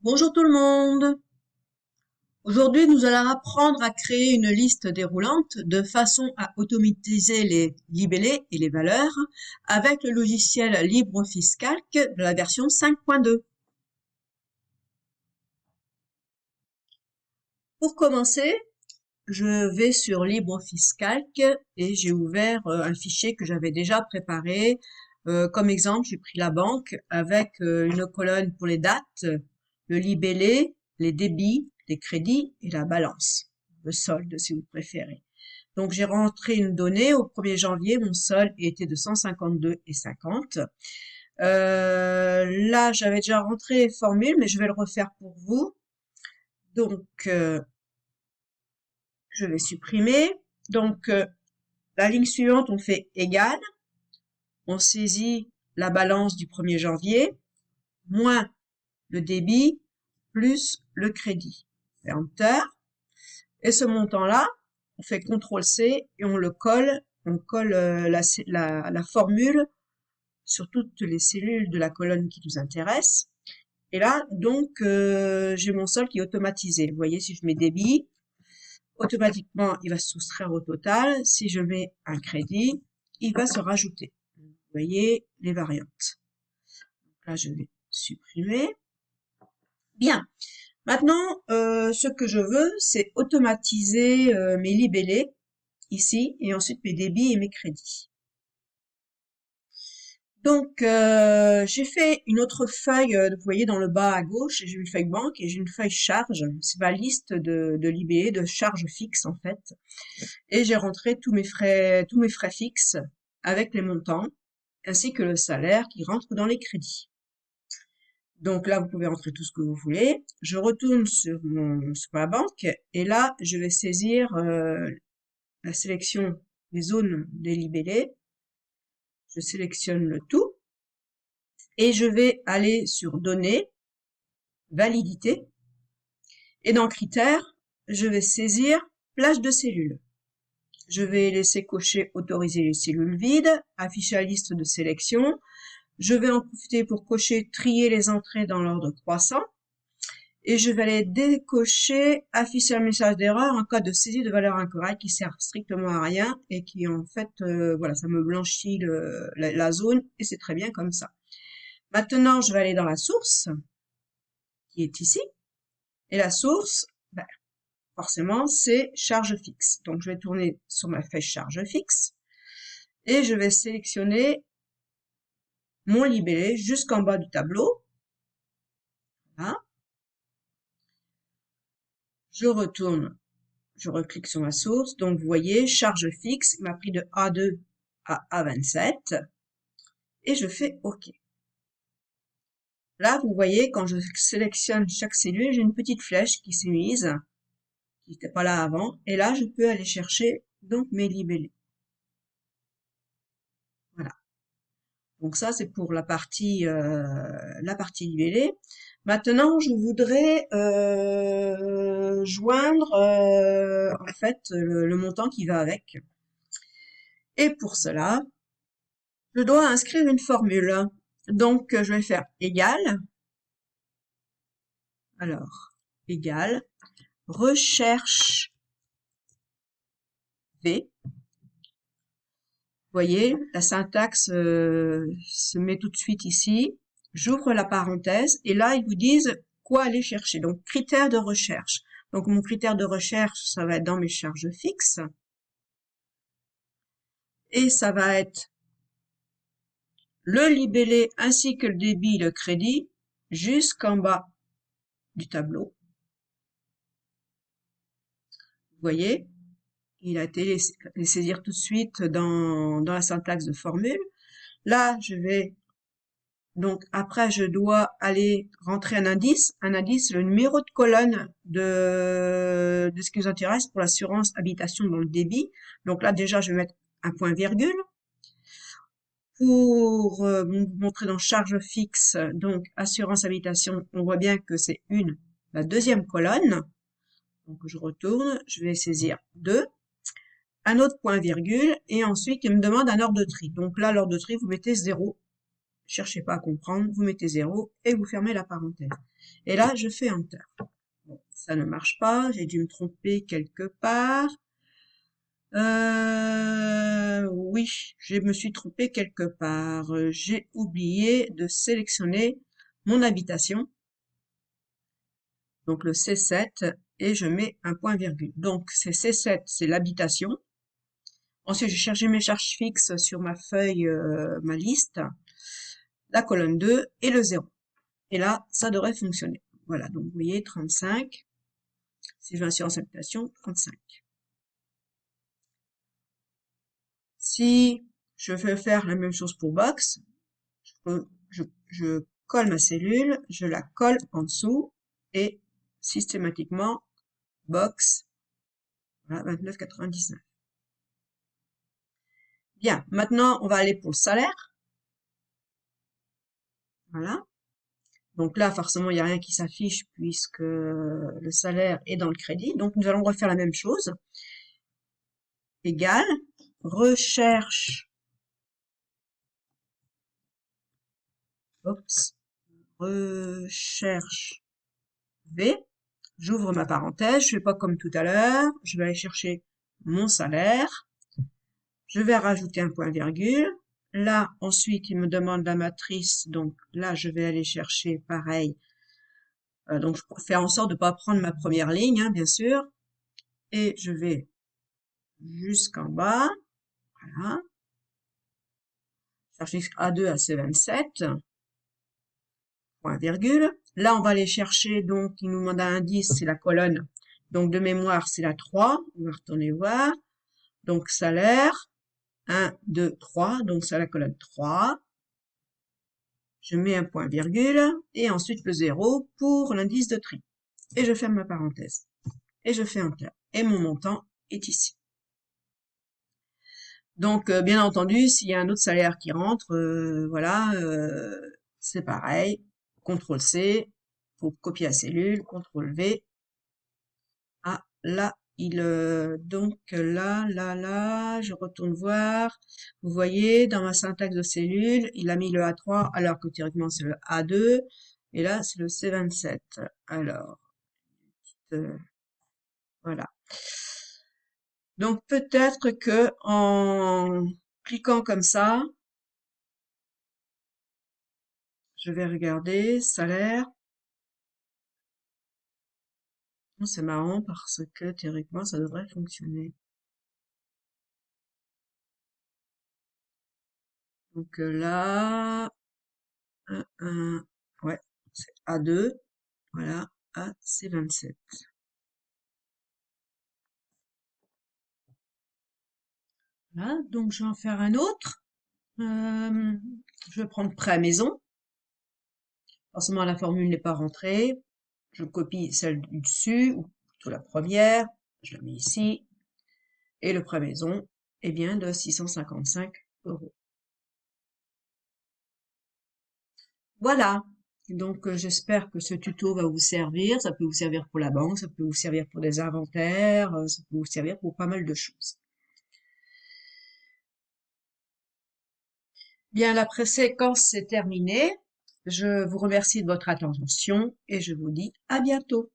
Bonjour tout le monde. Aujourd'hui, nous allons apprendre à créer une liste déroulante de façon à automatiser les libellés et les valeurs avec le logiciel LibreOffice Calc de la version 5.2. Pour commencer, je vais sur LibreOffice Calc et j'ai ouvert un fichier que j'avais déjà préparé. Comme exemple, j'ai pris la banque avec une colonne pour les dates, le libellé, les débits, les crédits et la balance, le solde si vous préférez. Donc j'ai rentré une donnée. Au 1er janvier, mon solde était de 152,50 €. Là, j'avais déjà rentré les formules, mais je vais le refaire pour vous. Donc, je vais supprimer. Donc, la ligne suivante, on fait égal. On saisit la balance du 1er janvier, moins le débit, plus le crédit. On fait Enter. Et ce montant-là, on fait CTRL-C et on le colle. On colle la formule sur toutes les cellules de la colonne qui nous intéresse. Et là, donc, j'ai mon solde qui est automatisé. Vous voyez, si je mets débit, automatiquement, il va se soustraire au total. Si je mets un crédit, il va se rajouter. Vous voyez les variantes. Donc là, je vais supprimer. Bien. Maintenant, ce que je veux, c'est automatiser mes libellés ici et ensuite mes débits et mes crédits. Donc, j'ai fait une autre feuille, vous voyez dans le bas à gauche, j'ai une feuille banque et j'ai une feuille charge. C'est ma liste de libellés, de charges fixes en fait. Et j'ai rentré tous mes frais fixes avec les montants, ainsi que le salaire qui rentre dans les crédits. Donc là, vous pouvez rentrer tout ce que vous voulez. Je retourne sur ma banque et là, je vais saisir la sélection des zones des libellés. Je sélectionne le tout et je vais aller sur Données, Validité. Et dans Critères, je vais saisir Plage de cellules. Je vais laisser cocher Autoriser les cellules vides, afficher la liste de sélection. Je vais en profiter pour cocher Trier les entrées dans l'ordre croissant. Et je vais aller décocher Afficher un message d'erreur en cas de saisie de valeur incorrecte qui sert strictement à rien et qui en fait, voilà, ça me blanchit la zone et c'est très bien comme ça. Maintenant, je vais aller dans la source qui est ici. Et la source, ben, forcément, c'est charge fixe. Donc, je vais tourner sur ma feuille charge fixe et je vais sélectionner mon libellé jusqu'en bas du tableau. Voilà. Je retourne, je reclique sur ma source. Donc, vous voyez, charge fixe, il m'a pris de A2 à A27 et je fais OK. Là, vous voyez, quand je sélectionne chaque cellule, j'ai une petite flèche qui s'est mise, qui n'était pas là avant, et là, je peux aller chercher donc mes libellés. Voilà. Donc ça, c'est pour la partie libellée. Maintenant, je voudrais joindre en fait le montant qui va avec. Et pour cela, je dois inscrire une formule. Donc, je vais faire égal. Alors, égal. Recherche V. Vous voyez, la syntaxe se met tout de suite ici. J'ouvre la parenthèse et là, ils vous disent quoi aller chercher. Donc, critères de recherche. Donc, mon critère de recherche, ça va être dans mes charges fixes. Et ça va être le libellé ainsi que le débit, le crédit, jusqu'en bas du tableau. Vous voyez, il a été les saisir tout de suite dans la syntaxe de formule. Là, je vais, donc après, je dois aller rentrer un indice. Un indice, le numéro de colonne de ce qui nous intéresse pour l'assurance habitation dans le débit. Donc là, déjà, je vais mettre un point virgule. Pour vous montrer dans charge fixe, donc assurance habitation, on voit bien que c'est la deuxième colonne. Donc je retourne, je vais saisir 2, un autre point virgule, et ensuite il me demande un ordre de tri. Donc là, l'ordre de tri, vous mettez 0. cherchez pas à comprendre, vous mettez 0 et vous fermez la parenthèse. Et là, je fais Enter. Bon, ça ne marche pas, j'ai dû me tromper quelque part. Oui, je me suis trompée quelque part. J'ai oublié de sélectionner mon habitation, donc le C7, et je mets un point virgule. Donc c'est C7, c'est l'habitation. Ensuite, j'ai chargé mes charges fixes sur ma feuille, ma liste, la colonne 2 et le 0. Et là, ça devrait fonctionner. Voilà, donc vous voyez 35. Si je vais sur habitation, 35. Si je veux faire la même chose pour box, je colle ma cellule, je la colle en dessous et systématiquement box, voilà, 29,99. Bien, maintenant on va aller pour le salaire. Voilà. Donc là, forcément, il n'y a rien qui s'affiche puisque le salaire est dans le crédit. Donc nous allons refaire la même chose. Égal, recherche, recherche V. J'ouvre ma parenthèse, je fais pas comme tout à l'heure, je vais aller chercher mon salaire, je vais rajouter un point virgule. Là, ensuite, il me demande la matrice, donc là, je vais aller chercher pareil. Donc, je fais en sorte de pas prendre ma première ligne, hein, bien sûr, et je vais jusqu'en bas, voilà. Chercher A2 à C27, point virgule. Là, on va aller chercher, donc, il nous demande un indice, c'est la colonne. Donc, de mémoire, c'est la 3. On va retourner voir. Donc, salaire, 1, 2, 3. Donc, c'est la colonne 3. Je mets un point virgule et ensuite le 0 pour l'indice de tri. Et je ferme ma parenthèse. Et je fais Enter. Et mon montant est ici. Donc, bien entendu, s'il y a un autre salaire qui rentre, voilà, c'est pareil. CTRL-C pour copier la cellule, CTRL-V. Ah, là, donc là, je retourne voir. Vous voyez, dans ma syntaxe de cellule, il a mis le A3 alors que théoriquement c'est le A2. Et là, c'est le C27. Alors, voilà. Donc peut-être que en cliquant comme ça, je vais regarder salaire. C'est marrant parce que théoriquement ça devrait fonctionner. Donc là, ouais, c'est A2, voilà, A c'est 27. Voilà, donc je vais en faire un autre. Je vais prendre prêt à maison. Forcément la formule n'est pas rentrée. Je copie celle du dessus, ou plutôt la première, je la mets ici. Et le prêt maison est bien de 655 €. Voilà. Donc, j'espère que ce tuto va vous servir. Ça peut vous servir pour la banque, ça peut vous servir pour des inventaires, ça peut vous servir pour pas mal de choses. Bien, la préséquence c'est terminé. Je vous remercie de votre attention et je vous dis à bientôt.